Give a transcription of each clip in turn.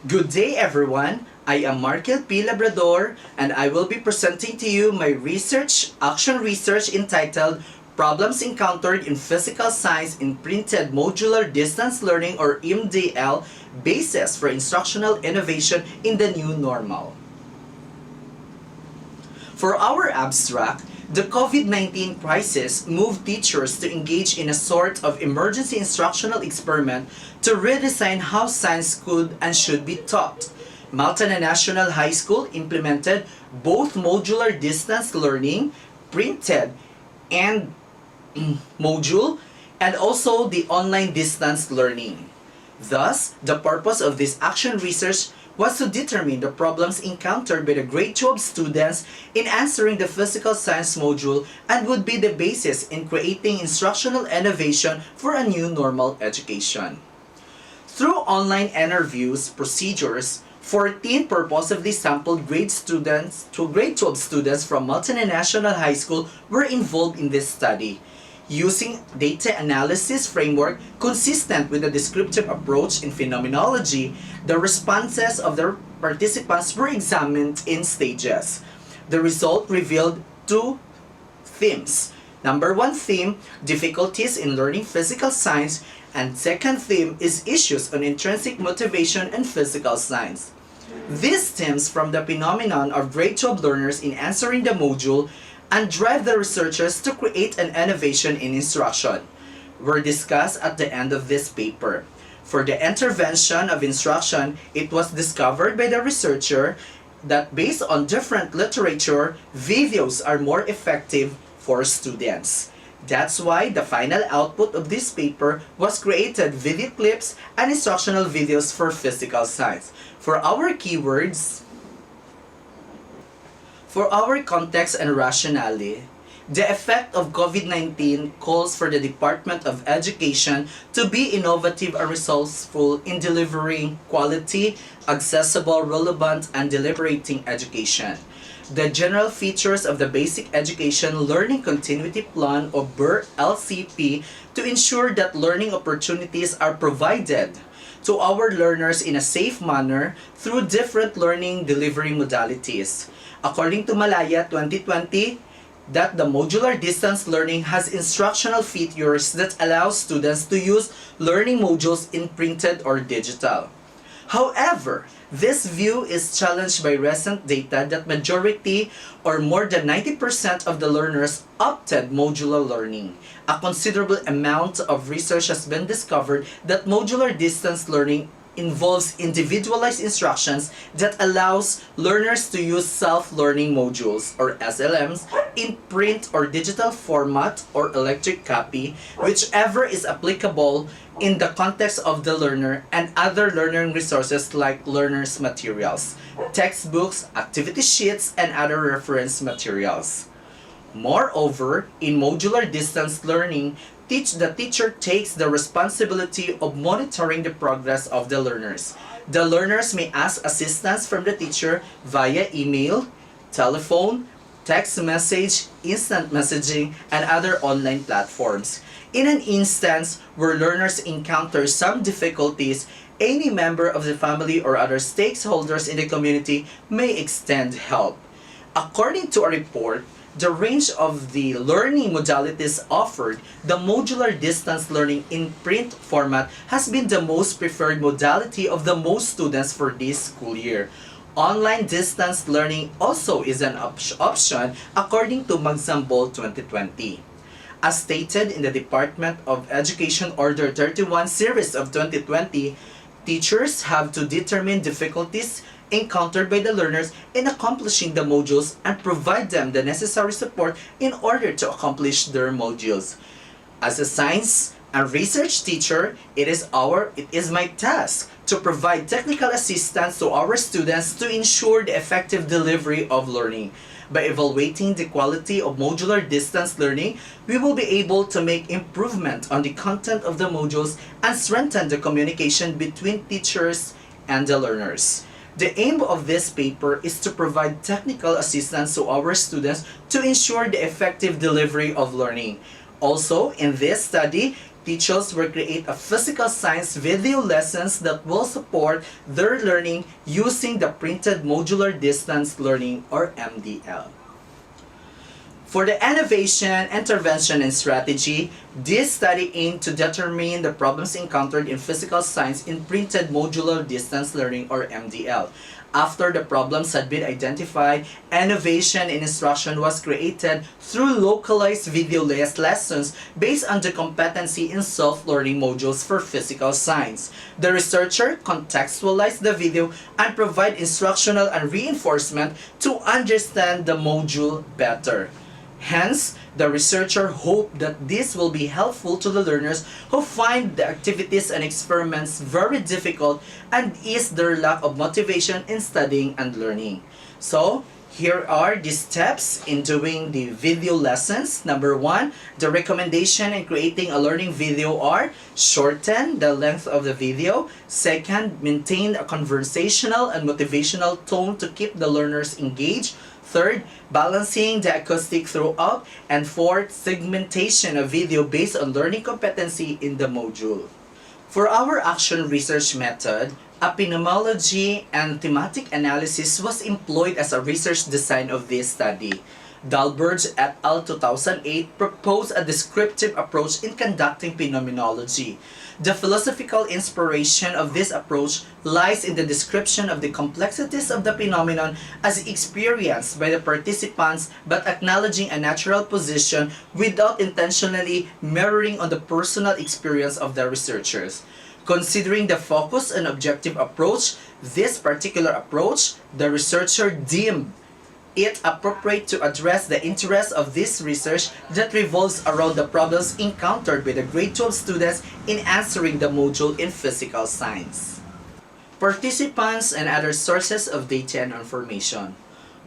Good day, everyone. I am Markel P. Labrador, and I will be presenting to you my action research entitled Problems Encountered in Physical Science in Printed Modular Distance Learning or MDL Basis for Instructional Innovation in the New Normal. For our abstract, the COVID-19 crisis moved teachers to engage in a sort of emergency instructional experiment to redesign how science could and should be taught. Malta National High School implemented both modular distance learning, printed and module, and also the online distance learning. Thus, the purpose of this action research was to determine the problems encountered by the grade 12 students in answering the physical science module and would be the basis in creating instructional innovation for a new normal education. Through online interviews procedures, 14 purposefully sampled grade 12 students from Malta National High School were involved in this study. Using data analysis framework consistent with the descriptive approach in phenomenology, the responses of the participants were examined in stages. The result revealed two themes. Number one theme, difficulties in learning physical science, and second theme is issues on intrinsic motivation and physical science. This stems from the phenomenon of grade 12 learners in answering the module and drive the researchers to create an innovation in instruction, were discussed at the end of this paper. For the intervention of instruction, it was discovered by the researcher that based on different literature, videos are more effective for students. That's why the final output of this paper was created video clips and instructional videos for physical science. For our keywords, for our context and rationale, the effect of COVID-19 calls for the Department of Education to be innovative and resourceful in delivering quality, accessible, relevant, and deliberating education. The general features of the Basic Education Learning Continuity Plan or BER-LCP to ensure that learning opportunities are provided to our learners in a safe manner through different learning delivery modalities. According to Malaya 2020, that the modular distance learning has instructional features that allow students to use learning modules in printed or digital. However, this view is challenged by recent data that majority or more than 90% of the learners opted modular learning. A considerable amount of research has been discovered that modular distance learning involves individualized instructions that allows learners to use self-learning modules or SLMs in print or digital format or electric copy, whichever is applicable in the context of the learner, and other learning resources like learners' materials, textbooks, activity sheets, and other reference materials. Moreover, in modular distance learning, the teacher takes the responsibility of monitoring the progress of the learners. The learners may ask assistance from the teacher via email, telephone, text message, instant messaging, and other online platforms. In an instance where learners encounter some difficulties, any member of the family or other stakeholders in the community may extend help. According to a report, the range of the learning modalities offered, the modular distance learning in print format has been the most preferred modality of the most students for this school year. Online distance learning also is an option according to Magsambol 2020. As stated in the Department of Education Order 31 series of 2020, teachers have to determine difficulties encountered by the learners in accomplishing the modules and provide them the necessary support in order to accomplish their modules. As a science and research teacher, it is my task to provide technical assistance to our students to ensure the effective delivery of learning. By evaluating the quality of modular distance learning, we will be able to make improvement on the content of the modules and strengthen the communication between teachers and the learners. The aim of this paper is to provide technical assistance to our students to ensure the effective delivery of learning. Also, in this study, teachers will create a physical science video lessons that will support their learning using the printed modular distance learning or MDL. For the innovation, intervention, and strategy, this study aimed to determine the problems encountered in physical science in printed modular distance learning or MDL. After the problems had been identified, innovation in instruction was created through localized video lessons based on the competency in self-learning modules for physical science. The researcher contextualized the video and provide instructional and reinforcement to understand the module better. Hence, the researcher hoped that this will be helpful to the learners who find the activities and experiments very difficult and ease their lack of motivation in studying and learning. So, here are the steps in doing the video lessons. Number 1, the recommendation in creating a learning video are shorten the length of the video. Second, maintain a conversational and motivational tone to keep the learners engaged. Third, balancing the acoustic throughout. And fourth, segmentation of video based on learning competency in the module. For our action research method, a phenomenology and thematic analysis was employed as a research design of this study. Dalberg et al. 2008 proposed a descriptive approach in conducting phenomenology. The philosophical inspiration of this approach lies in the description of the complexities of the phenomenon as experienced by the participants but acknowledging a natural position without intentionally mirroring on the personal experience of the researchers. Considering the focus and objective approach, this particular approach, the researcher deemed it appropriate to address the interest of this research that revolves around the problems encountered by the grade 12 students in answering the module in physical science. Participants and other sources of data and information.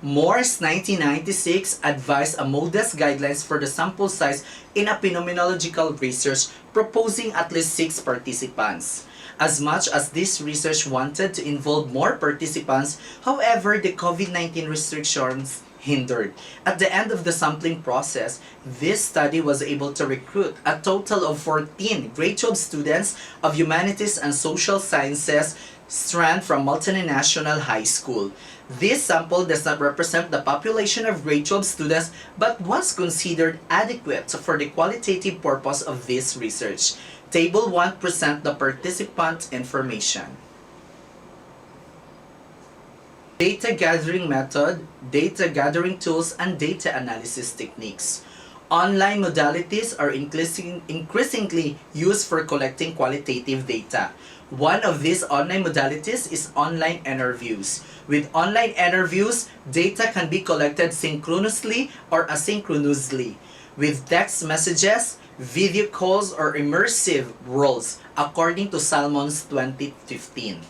Morse 1996 advised a modest guidelines for the sample size in a phenomenological research proposing at least 6 participants. As much as this research wanted to involve more participants, however, the COVID-19 restrictions hindered. At the end of the sampling process, this study was able to recruit a total of 14 grade 12 students of humanities and social sciences strand from multinational high school. This sample does not represent the population of grade 12 students but was considered adequate for the qualitative purpose of this research. Table 1 presents the participant information. Data gathering method, data gathering tools, and data analysis techniques. Online modalities are increasingly used for collecting qualitative data. One of these online modalities is online interviews. With online interviews, data can be collected synchronously or asynchronously. With text messages, video calls, or immersive worlds, according to Salmon's 2015.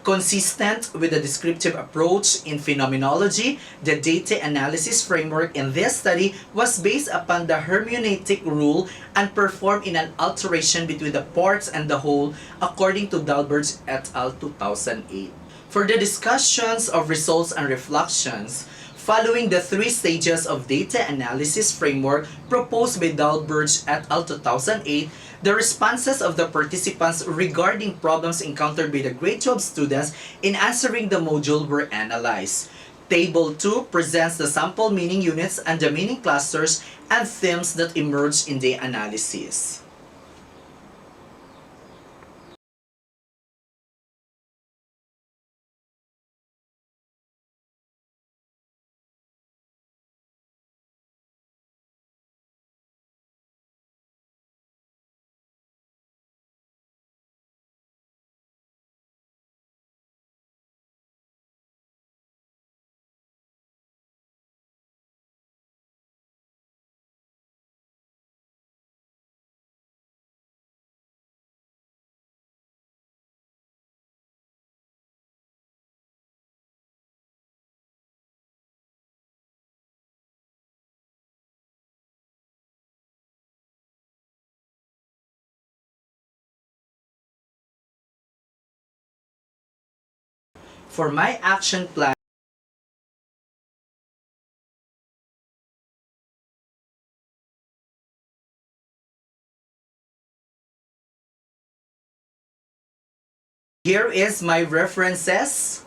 Consistent with the descriptive approach in phenomenology, the data analysis framework in this study was based upon the hermeneutic rule and performed in an alteration between the parts and the whole, according to Dalberg et al. 2008. For the discussions of results and reflections, following the 3 stages of data analysis framework proposed by Dalberg et al. 2008, the responses of the participants regarding problems encountered by the grade 12 students in answering the module were analyzed. Table 2 presents the sample meaning units and the meaning clusters and themes that emerged in the analysis. For my action plan, Here is my references.